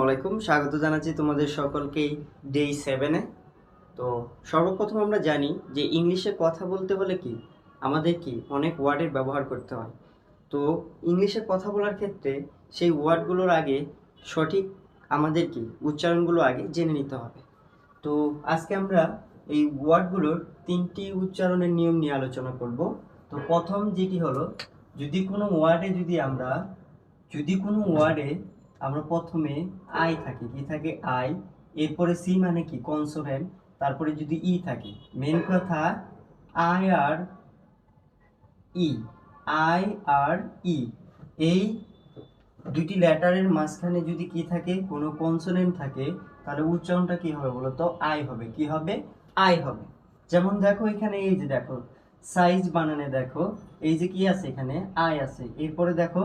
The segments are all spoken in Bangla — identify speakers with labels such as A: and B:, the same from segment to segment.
A: আলাইকুম, স্বাগত জানাচ্ছি তোমাদের সকলকে ডে 7-এ। তো সর্বপ্রথম আমরা জানি যে ইংলিশে কথা বলতে হলে আমাদের অনেক ওয়ার্ডের ব্যবহার করতে হয়। তো ইংলিশে কথা বলার ক্ষেত্রে সেই ওয়ার্ডগুলোর আগে সঠিক আমাদের উচ্চারণগুলো আগে জেনে নিতে হবে। তো আজকে আমরা এই ওয়ার্ডগুলোর 3টি উচ্চারণের নিয়ম নিয়ে আলোচনা করব। তো প্রথম যেটি হলো, যদি কোনো ওয়ার্ডে আমরা প্রথমে আই থাকে, থাকে আই, এরপরে সি মানে কনসোনেন্ট, তারপরে যদি ই থাকে, মেন কথা আই আর ই, আই আর ই, এই দুটি লেটারের মাঝখানে যদি থাকে কোনো কনসোনেন্ট থাকে, তাহলে উচ্চারণটা কি হবে বলতো? আই হবে। কি হবে? আই হবে। যেমন দেখো এখানে, এই যে দেখো সাইজ বানানে দেখো, এই যে কি আছে এখানে আই আছে, এরপরে দেখো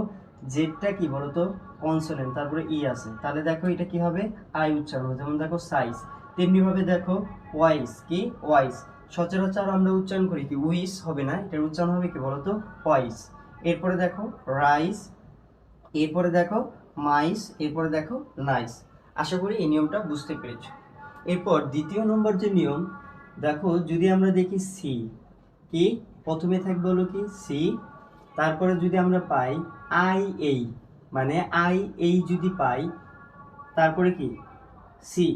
A: জেডটা কি বলতো? কনসোনেন্ট, তারপরে ই আছে, তাহলে দেখো এটা কি হবে? আই উচ্চারণ। যেমন দেখো সাইজ, তেমনি ভাবে দেখো ওয়াইস, কি ওয়াইস, সচরাচর আমরা উচ্চারণ করি কি উইস, হবে না, এটার উচ্চারণ হবে কি বলতো? ওয়াইস। এরপরে দেখো রাইস, এরপরে দেখো মাইস, এরপরে দেখো নাইস। আশা করি এই নিয়মটা বুঝতে পেরেছো। এরপর দ্বিতীয় নম্বর যে নিয়ম দেখো, যদি আমরা দেখি সি, কি প্রথমে থাকবে হলো কি সি, তারপরে যদি আমরা পাই আই এই, মানে আই এই যদি পাই, তারপরে কি সি,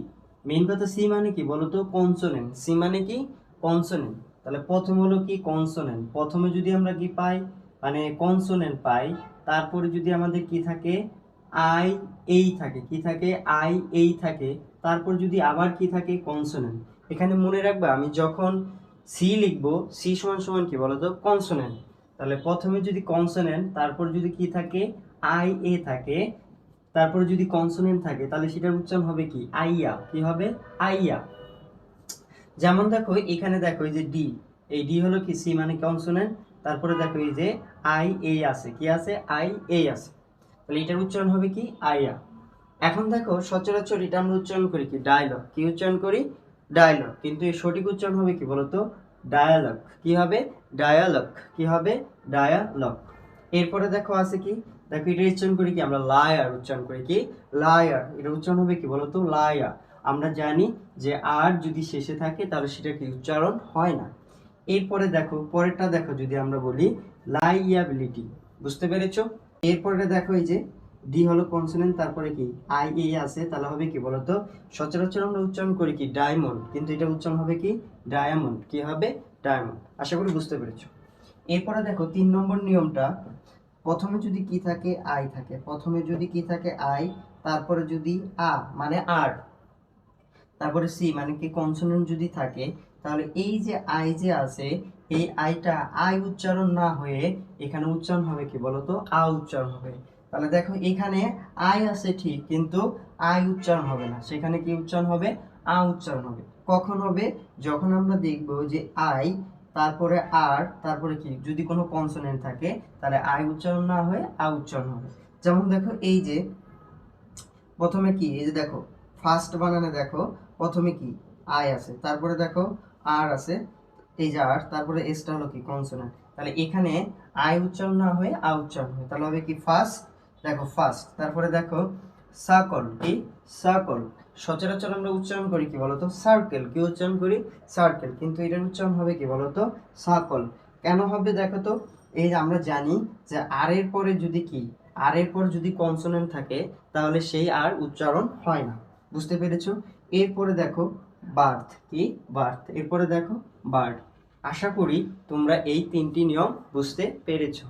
A: মেইন কথা সি মানে কি বলতো? কনসোনেন্ট। সি মানে কি? কনসোনেন্ট। তাহলে প্রথম হলো কি কনসোনেন্ট, প্রথমে যদি আমরা কি পাই, মানে কনসোনেন্ট পাই, তারপরে যদি আমাদের কি থাকে আই এই থাকে, কি থাকে আই এই থাকে, তারপর যদি আবার কি থাকে কনসোনেন্ট। এখানে মনে রাখবা, আমি যখন সি লিখবো, সি সমান সমান কি বলতো? কনসোনেন্ট। তাহলে প্রথমে যদি কনসোনেন্ট, তারপর যদি কি থাকে আই এ থাকে, তারপরে যদি কনসোনেন্ট থাকে, তাহলে সেটার উচ্চারণ হবে কি আইয়া। কি হবে? আইয়া। যেমন দেখো এখানে দেখো এই যে ডি, এই ডি হলো কি সি মানে কনসোনেন্ট, তারপরে দেখো এই যে আই এ আছে, কি আছে? আই এ আছে, তাহলে এটার উচ্চারণ হবে কি আইয়া। এখন দেখো সচরাচর এটা আমরা উচ্চারণ করি কি ডায়লগ। কি উচ্চারণ করি? ডায়লগ। কিন্তু এর সঠিক উচ্চারণ হবে কি বলতো? ডায়ালগ। কি হবে? ডায়ালগ। কি হবে? ডায়ালগ। এরপরে দেখো আছে কি, দেখো এটা উচ্চারণ করি কি আমরা লায়ার উচ্চারণ করি, কি লায়ার, এটা উচ্চারণ হবে কি বলতো? লায়া। আমরা জানি যে আর যদি শেষে থাকে তাহলে সেটা কি উচ্চারণ হয় না। এরপরে দেখো পরেরটা দেখো, যদি আমরা বলি লাইয়াবিলিটি, বুঝতে পেরেছো? এরপরে দেখো এই যে ডি হলো কনসোনেন্ট, তারপরে কি আই এ আছে, তাহলে হবে কি বলতো? সচরাচর আমরা উচ্চারণ করি কি ডায়মন্ড, কিন্তু এটা উচ্চারণ হবে কি ডায়মন্ড। কি হবে? ডায়মন্ড। আশা করি বুঝতে পেরেছো। এরপরে দেখো 3 নম্বর নিয়মটা, প্রথমে যদি কি থাকে আই থাকে, প্রথমে যদি কি থাকে আই, তারপরে যদি আ মানে আর, তারপরে সি মানে কি কনসোনেন্ট যদি থাকে, তাহলে এই যে আই যে আছে, এই আইটা আই উচ্চারণ না হয়ে এখানে উচ্চারণ হবে কি বলতো? আ উচ্চারণ হবে। তাহলে দেখো এখানে আই আছে ঠিক, কিন্তু আই উচ্চারণ হবে না, সেখানে কি উচ্চারণ হবে? আ উচ্চারণ হবে। কখন হবে? যখন আমরা দেখব যে আই, তারপরে আর, তারপরে কি যদি কোনো কনসোনেন্ট থাকে, তাহলে আই উচ্চারণ না হয়ে আ উচ্চারণ হবে। যেমন দেখো এই যে প্রথমে কি, এই যে দেখো ফার্স্ট বানানে দেখো প্রথমে কি আই আছে, তারপরে দেখো আর আছে, এই যে আর, তারপরে এসটা হলো কি কনসোনেন্ট, তাহলে এখানে আই উচ্চারণ না হয়ে আ উচ্চারণ হয়, তাহলে হবে কি ফার্স্ট। দেখো ফার্স্ট, তারপরে দেখো সার্কল, কি সার্কল, সচরাচর আমরা উচ্চারণ করি কি বলতো? সার্কেল। কি উচ্চারণ করি? সার্কেল, কিন্তু এটার উচ্চারণ হবে কি বলতো? সার্কল। কেন হবে দেখো তো, এই যে আমরা জানি যে আর এর পরে যদি কি, আর এর পর যদি কনসোনেন্ট থাকে, তাহলে সেই আর উচ্চারণ হয় না। বুঝতে পেরেছো? এরপরে দেখো বার্থ, কি বার্থ, এরপরে দেখো বার্ড। আশা করি তোমরা এই 3টি নিয়ম বুঝতে পেরেছো।